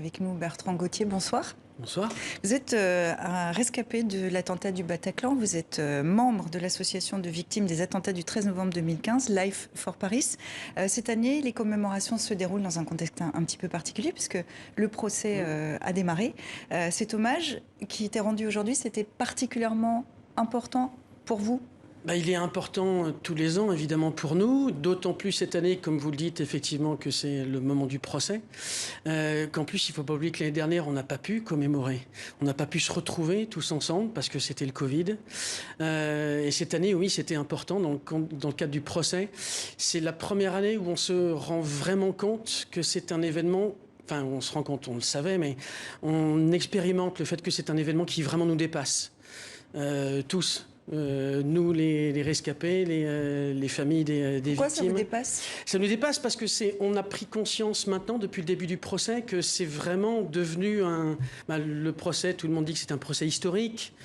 avec nous Bertrand Gauthier, bonsoir. Bonsoir. Vous êtes un rescapé de l'attentat du Bataclan, vous êtes membre de l'association de victimes des attentats du 13 novembre 2015, Life for Paris. Cette année, les commémorations se déroulent dans un contexte un petit peu particulier puisque le procès a démarré. Cet hommage qui était rendu aujourd'hui, c'était particulièrement important pour vous ? Il est important tous les ans, évidemment, pour nous, d'autant plus cette année, comme vous le dites, effectivement, que c'est le moment du procès, qu'en plus, il ne faut pas oublier que l'année dernière, on n'a pas pu commémorer. On n'a pas pu se retrouver tous ensemble parce que c'était le Covid. Et cette année, oui, c'était important dans le cadre du procès. C'est la première année où on se rend vraiment compte que c'est un événement. Enfin, on se rend compte, on le savait, mais on expérimente le fait que c'est un événement qui vraiment nous dépasse. Tous. Nous, les rescapés, les familles des victimes. Pourquoi ça vous dépasse ? Ça nous dépasse parce que on a pris conscience maintenant, depuis le début du procès, que c'est vraiment devenu le procès, tout le monde dit que c'est un procès historique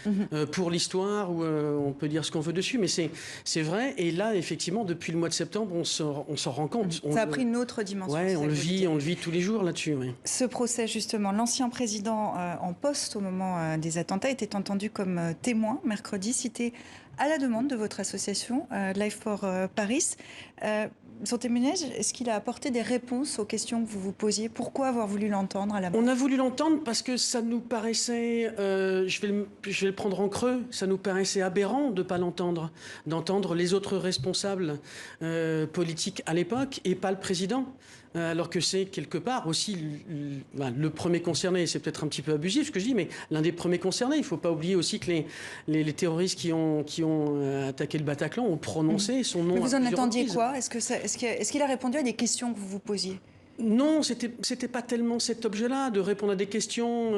pour l'histoire, où on peut dire ce qu'on veut dessus, mais c'est vrai. Et là, effectivement, depuis le mois de septembre, on s'en rend compte. Ça a pris une autre dimension. Ouais, on le vit tous les jours là-dessus. Ouais. Ce procès, justement, l'ancien président en poste au moment des attentats était entendu comme témoin mercredi, cité à la demande de votre association Life for Paris. Son témoignage, est-ce qu'il a apporté des réponses aux questions que vous vous posiez ? Pourquoi avoir voulu l'entendre à la base ? On a voulu l'entendre parce que ça nous paraissait, je vais le prendre en creux, ça nous paraissait aberrant de ne pas l'entendre, d'entendre les autres responsables politiques à l'époque et pas le président. Alors que c'est quelque part aussi le premier concerné. C'est peut-être un petit peu abusif ce que je dis, mais l'un des premiers concernés. Il ne faut pas oublier aussi que les terroristes qui ont attaqué le Bataclan ont prononcé son nom. Mais vous en attendiez quoi ? Est-ce qu'il a répondu à des questions que vous vous posiez ? Non, c'était pas tellement cet objet-là, de répondre à des questions.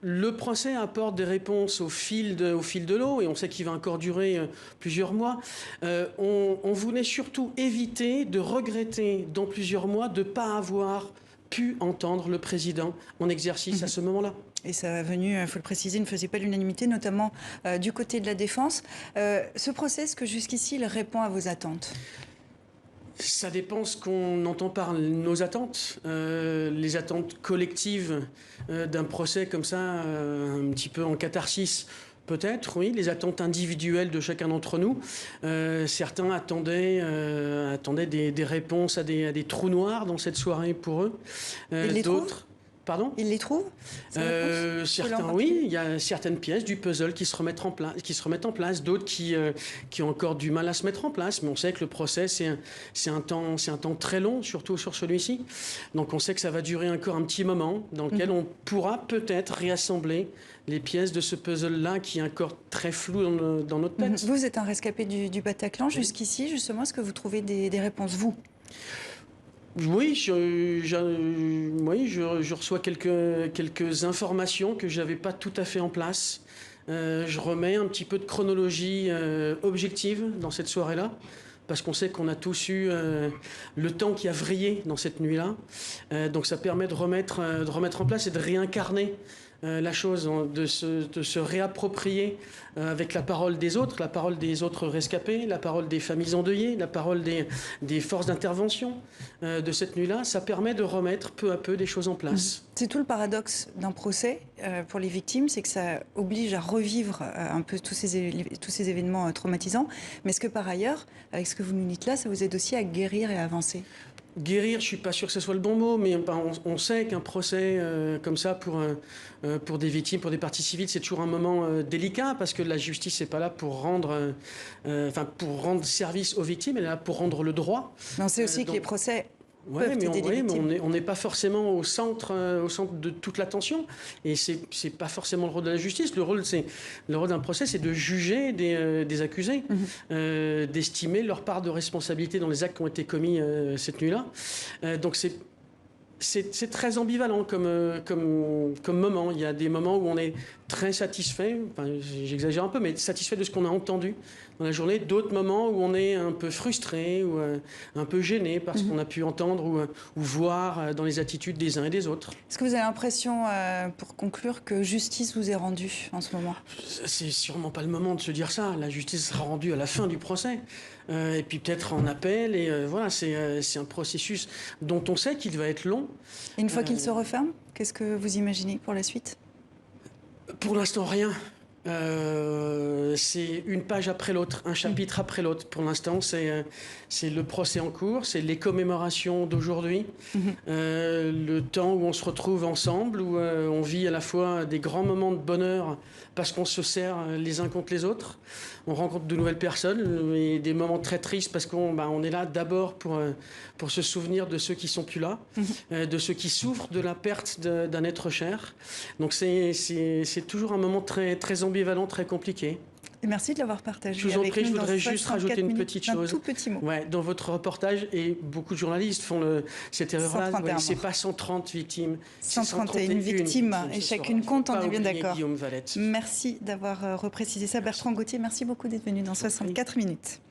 Le procès apporte des réponses au fil de l'eau, et on sait qu'il va encore durer plusieurs mois. On voulait surtout éviter de regretter dans plusieurs mois de ne pas avoir pu entendre le président en exercice à ce moment-là. Et ça a venu, il faut le préciser, ne faisait pas l'unanimité, notamment du côté de la défense. Ce procès, est-ce que jusqu'ici, il répond à vos attentes ? Ça dépend ce qu'on entend par nos attentes. Les attentes collectives d'un procès comme ça, un petit peu en catharsis, peut-être, oui. Les attentes individuelles de chacun d'entre nous. Certains attendaient des réponses à des trous noirs dans cette soirée pour eux. D'autres... Pardon ? Ils les trouvent ? Certains, oui. Il y a certaines pièces du puzzle qui se remettent en place, d'autres qui ont encore du mal à se mettre en place. Mais on sait que le procès, c'est un temps très long, surtout sur celui-ci. Donc on sait que ça va durer encore un petit moment dans lequel on pourra peut-être réassembler les pièces de ce puzzle-là qui est encore très flou dans notre tête. Vous êtes un rescapé du Bataclan. Jusqu'ici, justement, est-ce que vous trouvez des réponses, vous ? Oui, je reçois quelques informations que je n'avais pas tout à fait en place. Je remets un petit peu de chronologie objective dans cette soirée-là, parce qu'on sait qu'on a tous eu le temps qui a vrillé dans cette nuit-là. Donc ça permet de remettre en place et de réincarner la chose, de se réapproprier avec la parole des autres rescapés, la parole des familles endeuillées, la parole des forces d'intervention de cette nuit-là. Ça permet de remettre peu à peu des choses en place. C'est tout le paradoxe d'un procès pour les victimes, c'est que ça oblige à revivre un peu tous ces événements traumatisants. Mais est-ce que par ailleurs, avec ce que vous nous dites là, ça vous aide aussi à guérir et à avancer ? Guérir, je ne suis pas sûr que ce soit le bon mot, mais on sait qu'un procès comme ça pour des victimes, pour des parties civiles, c'est toujours un moment délicat, parce que la justice n'est pas là pour rendre service aux victimes, elle est là pour rendre le droit. Mais on sait aussi que les procès... Oui, mais on n'est pas forcément au centre de toute l'attention. Et c'est pas forcément le rôle de la justice. Le rôle d'un procès, c'est de juger des accusés, d'estimer leur part de responsabilité dans les actes qui ont été commis cette nuit-là. Donc c'est très ambivalent comme moment. Il y a des moments où on est très satisfait, j'exagère un peu, mais satisfait de ce qu'on a entendu dans la journée, d'autres moments où on est un peu frustré ou un peu gêné par ce qu'on a pu entendre ou voir dans les attitudes des uns et des autres. Est-ce que vous avez l'impression, pour conclure, que justice vous est rendue en ce moment? C'est sûrement pas le moment de se dire ça. La justice sera rendue à la fin du procès. Et puis peut-être en appel. Et voilà, c'est un processus dont on sait qu'il va être long. Et une fois qu'il se referme, qu'est-ce que vous imaginez pour la suite? Pour l'instant, rien. C'est une page après l'autre, un chapitre après l'autre. Pour l'instant, c'est le procès en cours, c'est les commémorations d'aujourd'hui, le temps où on se retrouve ensemble, où on vit à la fois des grands moments de bonheur parce qu'on se sert les uns contre les autres. On rencontre de nouvelles personnes et des moments très tristes parce qu'on est là d'abord pour se souvenir de ceux qui sont plus là, de ceux qui souffrent de la perte d'un être cher. Donc c'est toujours un moment très, très ambivalent, très compliqué. Et merci de l'avoir partagé. Je vous en avec prie, nous je dans voudrais juste 64 rajouter une minutes, petite d'un chose. tout petit mot. Ouais, dans votre reportage, et beaucoup de journalistes font cette erreur-là, 131 c'est morts. pas 130 victimes, c'est 131 victimes, et Ce chacune soir. compte, Faut on pas est bien oublier d'accord. Guillaume Valette. Merci d'avoir reprécisé ça. Bertrand Gauthier, merci beaucoup d'être venu dans 64 minutes.